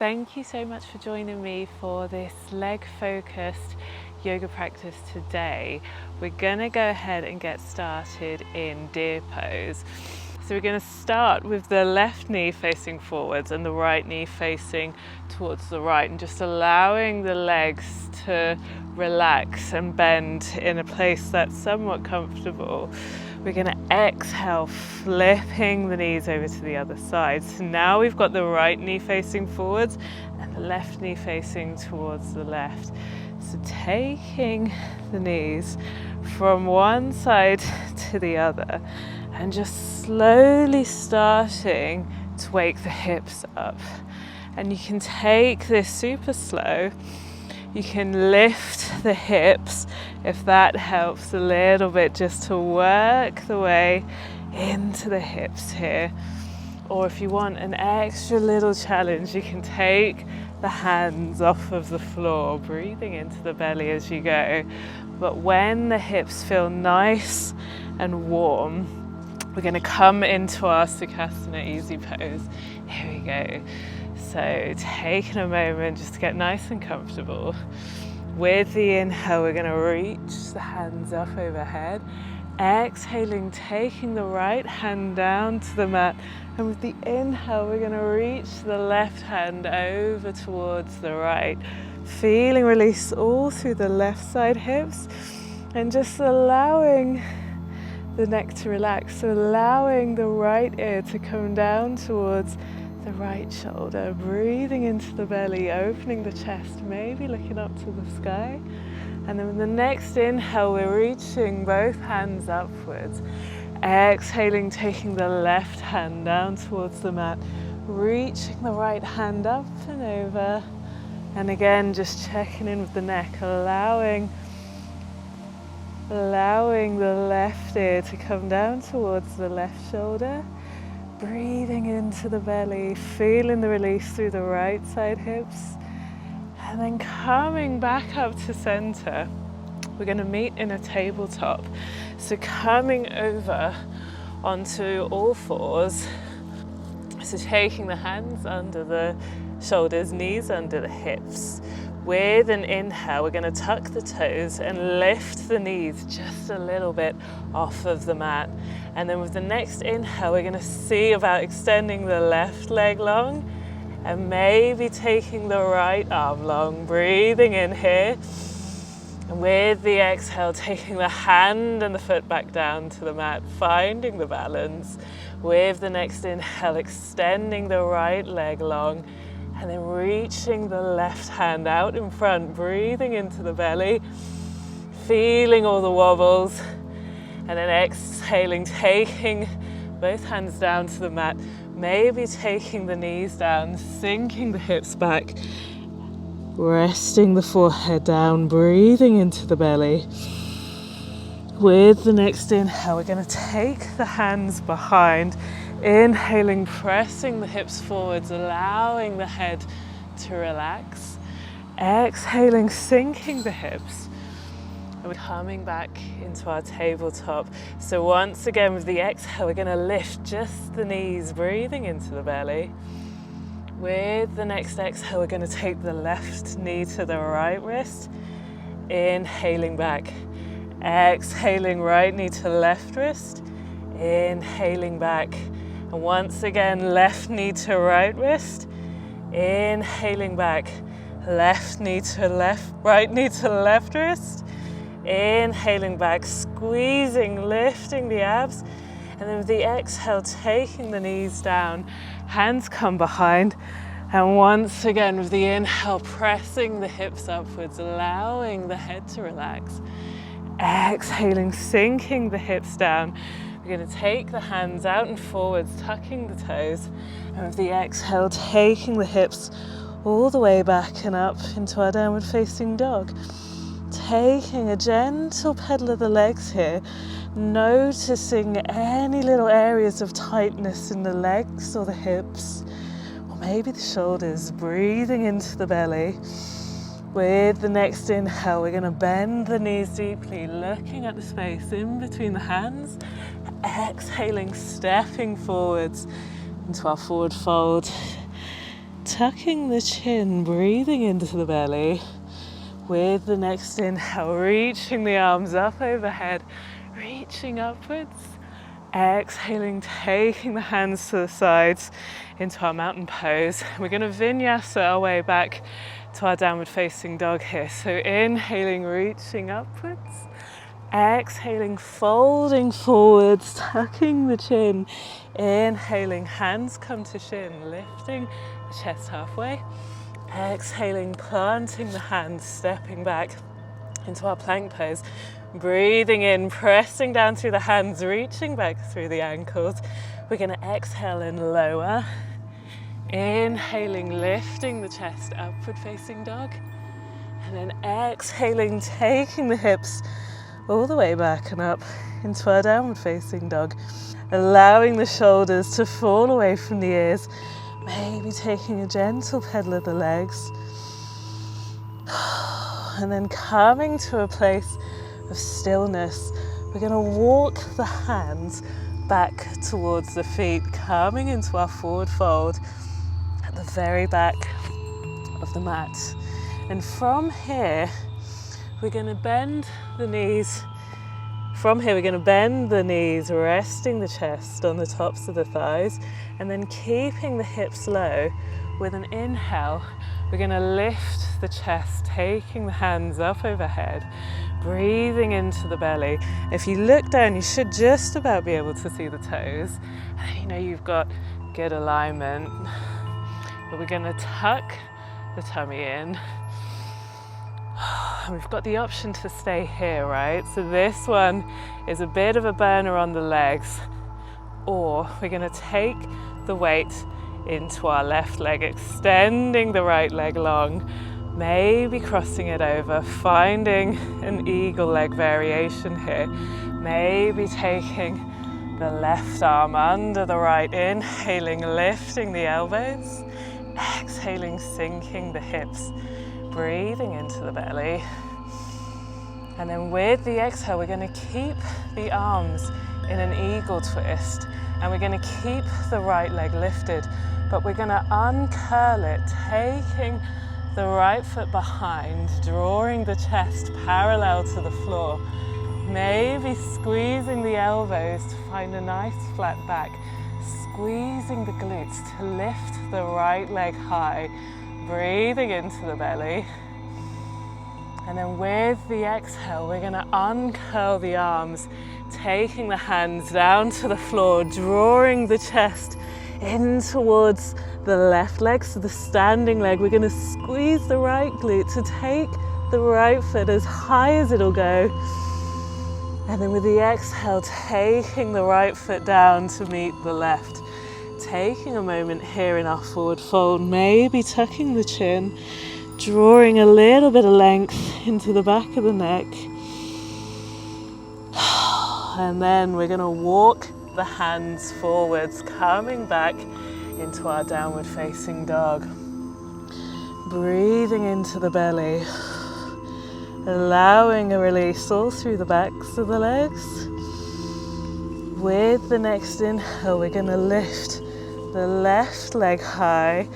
Thank you so much for joining me for this leg focused yoga practice today. We're gonna go ahead and get started in deer pose. So we're gonna start with the left knee facing forwards and the right knee facing towards the right, and just allowing the legs to relax and bend in a place that's somewhat comfortable. We're going to exhale, flipping the knees over to the other side. So now we've got the right knee facing forwards and the left knee facing towards the left. So taking the knees from one side to the other and just slowly starting to wake the hips up. And you can take this super slow. You can lift the hips if that helps a little bit, just to work the way into the hips here. Or if you want an extra little challenge, you can take the hands off of the floor, breathing into the belly as you go. But when the hips feel nice and warm, we're going to come into our Sukhasana easy pose. Here we go. So taking a moment just to get nice and comfortable. With the inhale, we're going to reach the hands up overhead. Exhaling, taking the right hand down to the mat. And with the inhale, we're going to reach the left hand over towards the right. Feeling release all through the left side hips. And just allowing the neck to relax. So allowing the right ear to come down towards the right shoulder, breathing into the belly, opening the chest, maybe looking up to the sky. And then with the next inhale, we're reaching both hands upwards. Exhaling, taking the left hand down towards the mat, reaching the right hand up and over. And again, just checking in with the neck, allowing the left ear to come down towards the left shoulder. Breathing into the belly, feeling the release through the right side hips. And then coming back up to center. We're going to meet in a tabletop. So coming over onto all fours. So taking the hands under the shoulders, knees under the hips. With an inhale, we're going to tuck the toes and lift the knees just a little bit off of the mat. And then with the next inhale, we're going to see about extending the left leg long and maybe taking the right arm long, breathing in here. And with the exhale, taking the hand and the foot back down to the mat, finding the balance. With the next inhale, extending the right leg long. And then reaching the left hand out in front, breathing into the belly, feeling all the wobbles. And then exhaling, taking both hands down to the mat, maybe taking the knees down, sinking the hips back, resting the forehead down, breathing into the belly. With the next inhale, we're going to take the hands behind. Inhaling, pressing the hips forwards, allowing the head to relax. Exhaling, sinking the hips. And we're coming back into our tabletop. So once again with the exhale, we're going to lift just the knees, breathing into the belly. With the next exhale, we're going to take the left knee to the right wrist. Inhaling back. Exhaling, right knee to left wrist. Inhaling back. And once again, left knee to right wrist. Inhaling back. Left knee to left, right knee to left wrist. Inhaling back, squeezing, lifting the abs. And then with the exhale, taking the knees down, hands come behind. And once again, with the inhale, pressing the hips upwards, allowing the head to relax. Exhaling, sinking the hips down. We're going to take the hands out and forwards, tucking the toes. And with the exhale, taking the hips all the way back and up into our downward facing dog. Taking a gentle pedal of the legs here, noticing any little areas of tightness in the legs or the hips, or maybe the shoulders, breathing into the belly. With the next inhale, we're going to bend the knees deeply, looking at the space in between the hands. Exhaling, stepping forwards into our forward fold. tucking the chin, breathing into the belly. With the next inhale, reaching the arms up overhead, reaching upwards. Exhaling, taking the hands to the sides into our mountain pose. We're going to vinyasa our way back to our downward facing dog here. So inhaling, reaching upwards. Exhaling, folding forwards, tucking the chin. Inhaling, hands come to shin, lifting the chest halfway. Exhaling, planting the hands, stepping back into our plank pose. Breathing in, pressing down through the hands, reaching back through the ankles. We're going to exhale and lower. Inhaling, lifting the chest, upward facing dog. And then exhaling, taking the hips all the way back and up into our downward facing dog. Allowing the shoulders to fall away from the ears. Maybe taking a gentle pedal of the legs. And then coming to a place of stillness, we're going to walk the hands back towards the feet, coming into our forward fold at the very back of the mat. And from here, we're going to bend the knees. From here, we're going to bend the knees, resting the chest on the tops of the thighs, and then keeping the hips low. With an inhale, we're going to lift the chest, taking the hands up overhead, breathing into the belly. If you look down, you should just about be able to see the toes. And you know you've got good alignment. But we're going to tuck the tummy in. And we've got the option to stay here, right? So this one is a bit of a burner on the legs. Or we're going to take the weight into our left leg, extending the right leg long, maybe crossing it over, finding an eagle leg variation here, maybe taking the left arm under the right, inhaling, lifting the elbows, exhaling, sinking the hips, breathing into the belly. And then with the exhale, we're going to keep the arms in an eagle twist, and we're going to keep the right leg lifted, but we're going to uncurl it, taking the right foot behind, drawing the chest parallel to the floor, maybe squeezing the elbows to find a nice flat back, squeezing the glutes to lift the right leg high, breathing into the belly. And then with the exhale, we're going to uncurl the arms, taking the hands down to the floor, drawing the chest in towards the left leg, so the standing leg. We're going to squeeze the right glute to take the right foot as high as it'll go. And then with the exhale, taking the right foot down to meet the left. Taking a moment here in our forward fold, maybe tucking the chin, drawing a little bit of length into the back of the neck. And then we're going to walk the hands forwards, coming back into our downward facing dog. Breathing into the belly, allowing a release all through the backs of the legs. With the next inhale, we're going to lift the left leg high,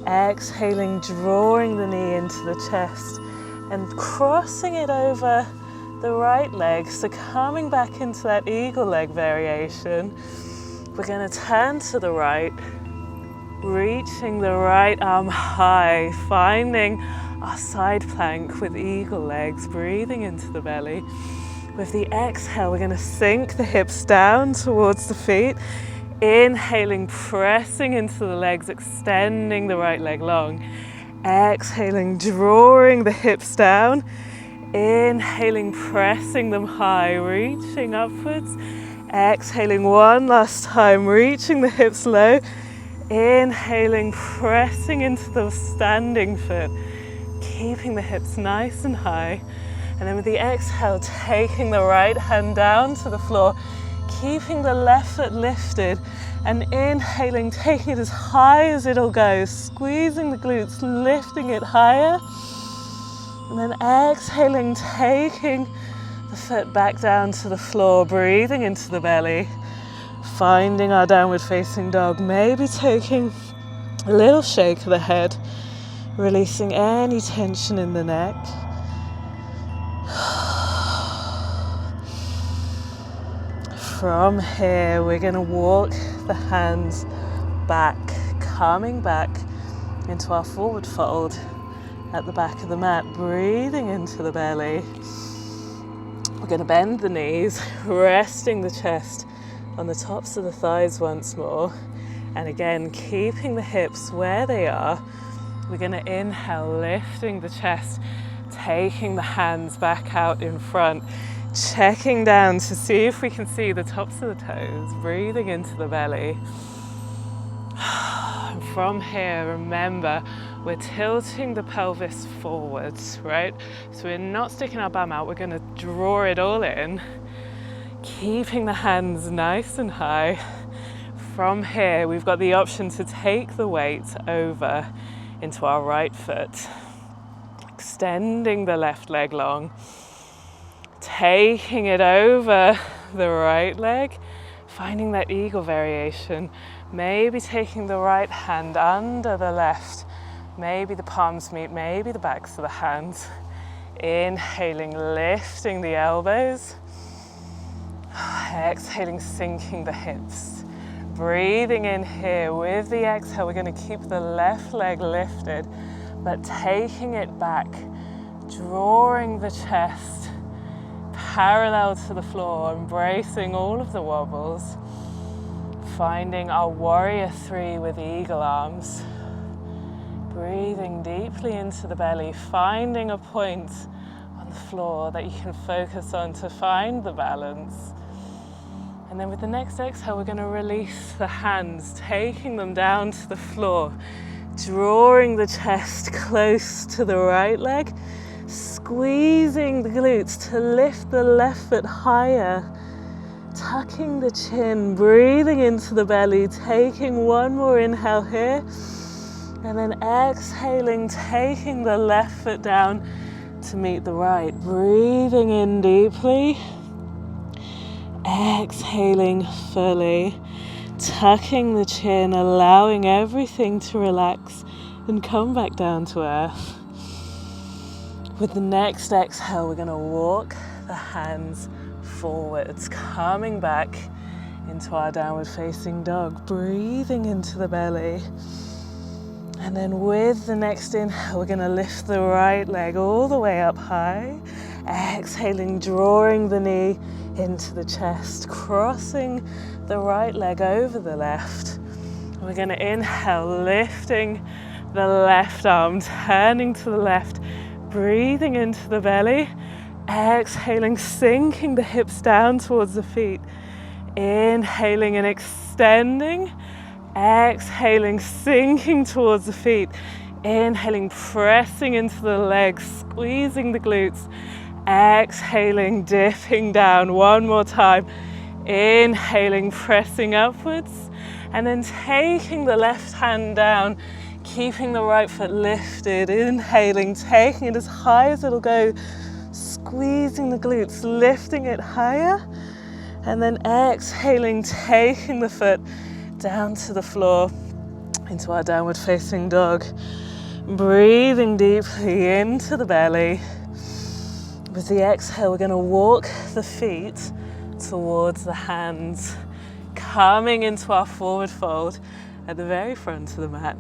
exhaling, drawing the knee into the chest and crossing it over the right leg. So coming back into that eagle leg variation, we're going to turn to the right, reaching the right arm high, finding our side plank with eagle legs, breathing into the belly. With the exhale, we're going to sink the hips down towards the feet, inhaling, pressing into the legs, extending the right leg long. Exhaling, drawing the hips down. Inhaling, pressing them high, reaching upwards. Exhaling one last time, reaching the hips low. Inhaling, pressing into the standing foot, keeping the hips nice and high. And then with the exhale, taking the right hand down to the floor, keeping the left foot lifted, and inhaling, taking it as high as it'll go, squeezing the glutes, lifting it higher. And then exhaling, taking the foot back down to the floor, breathing into the belly, finding our downward facing dog, maybe taking A little shake of the head, releasing any tension in the neck. From here, we're going to walk the hands back, coming back into our forward fold at the back of the mat, breathing into the belly. We're going to bend the knees, resting the chest on the tops of the thighs once more. And again, keeping the hips where they are. We're going to inhale, lifting the chest, taking the hands back out in front, checking down to see if we can see the tops of the toes, breathing into the belly. And from here, remember, we're tilting the pelvis forwards, right? So we're not sticking our bum out, we're going to draw it all in, keeping the hands nice and high. From here, we've got the option to take the weight over into our right foot, extending the left leg long, taking it over the right leg, finding that eagle variation, maybe taking the right hand under the left, maybe the palms meet, maybe the backs of the hands. Inhaling, lifting the elbows, exhaling, sinking the hips. Breathing in here. With the exhale, we're going to keep the left leg lifted, but taking it back, drawing the chest parallel to the floor, embracing all of the wobbles, finding our warrior three with eagle arms. Breathing deeply into the belly, finding a point on the floor that you can focus on to find the balance. And then with the next exhale, we're going to release the hands, taking them down to the floor, drawing the chest close to the right leg, squeezing the glutes to lift the left foot higher, tucking the chin, breathing into the belly, taking one more inhale here, and then exhaling, taking the left foot down to meet the right, breathing in deeply. Exhaling fully, tucking the chin, allowing everything to relax and come back down to earth. With the next exhale, we're going to walk the hands forwards, coming back into our downward facing dog, breathing into the belly. And then with the next inhale, we're going to lift the right leg all the way up high. Exhaling, drawing the knee into the chest, crossing the right leg over the left. We're going to inhale, lifting the left arm, turning to the left, breathing into the belly. Exhaling, sinking the hips down towards the feet. Inhaling and extending. Exhaling, sinking towards the feet. Inhaling, pressing into the legs, squeezing the glutes. Exhaling, dipping down one more time. Inhaling, pressing upwards, and then taking the left hand down, keeping the right foot lifted. Inhaling, taking it as high as it'll go, squeezing the glutes, lifting it higher, and then exhaling, taking the foot down to the floor into our downward facing dog. Breathing deeply into the belly. With the exhale, we're going to walk the feet towards the hands, coming into our forward fold at the very front of the mat.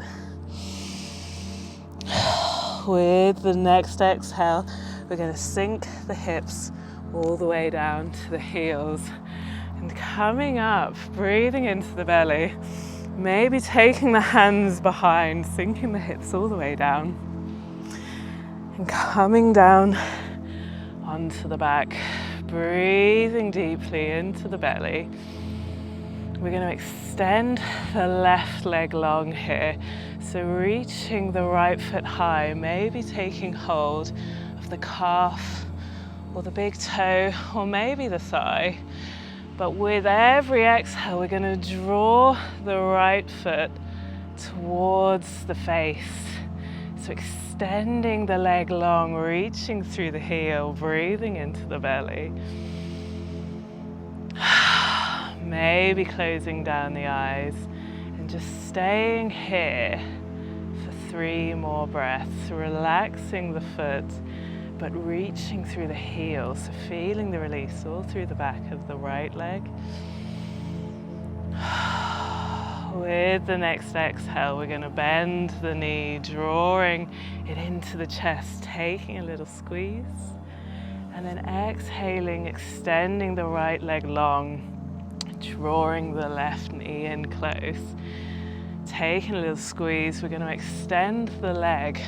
With the next exhale, we're going to sink the hips all the way down to the heels. And coming up, breathing into the belly, maybe taking the hands behind, sinking the hips all the way down. And coming down onto the back, breathing deeply into the belly. We're going to extend the left leg long here. So reaching the right foot high, maybe taking hold of the calf or the big toe or maybe the thigh. But with every exhale, we're going to draw the right foot towards the face. So extending the leg long, reaching through the heel, breathing into the belly. Maybe closing down the eyes and just staying here for 3 more breaths, relaxing the foot, but reaching through the heel, so feeling the release all through the back of the right leg. With the next exhale, we're going to bend the knee, drawing it into the chest, taking a little squeeze. And then exhaling, extending the right leg long, drawing the left knee in close. Taking a little squeeze, we're going to extend the leg.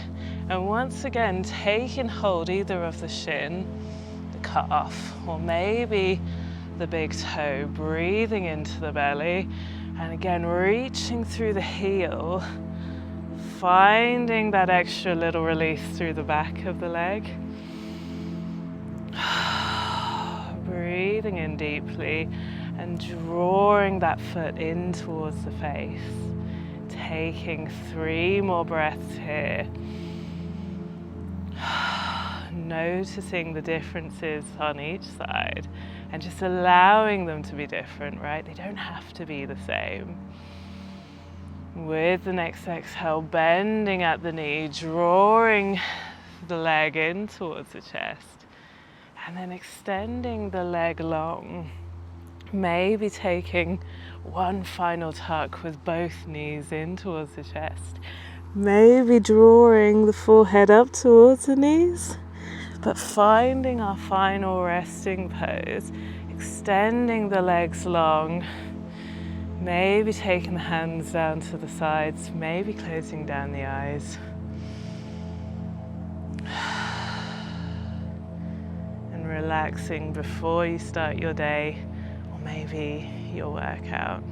And once again, taking hold either of the shin, the calf, or maybe the big toe, breathing into the belly. And again, reaching through the heel, finding that extra little release through the back of the leg. Breathing in deeply and drawing that foot in towards the face. Taking 3 more breaths here. Noticing the differences on each side and just allowing them to be different, right? They don't have to be the same. With the next exhale, bending at the knee, drawing the leg in towards the chest, and then extending the leg long. Maybe taking one final tuck with both knees in towards the chest. Maybe drawing the forehead up towards the knees, but finding our final resting pose, extending the legs long, maybe taking the hands down to the sides, maybe closing down the eyes. And relaxing before you start your day, or maybe your workout.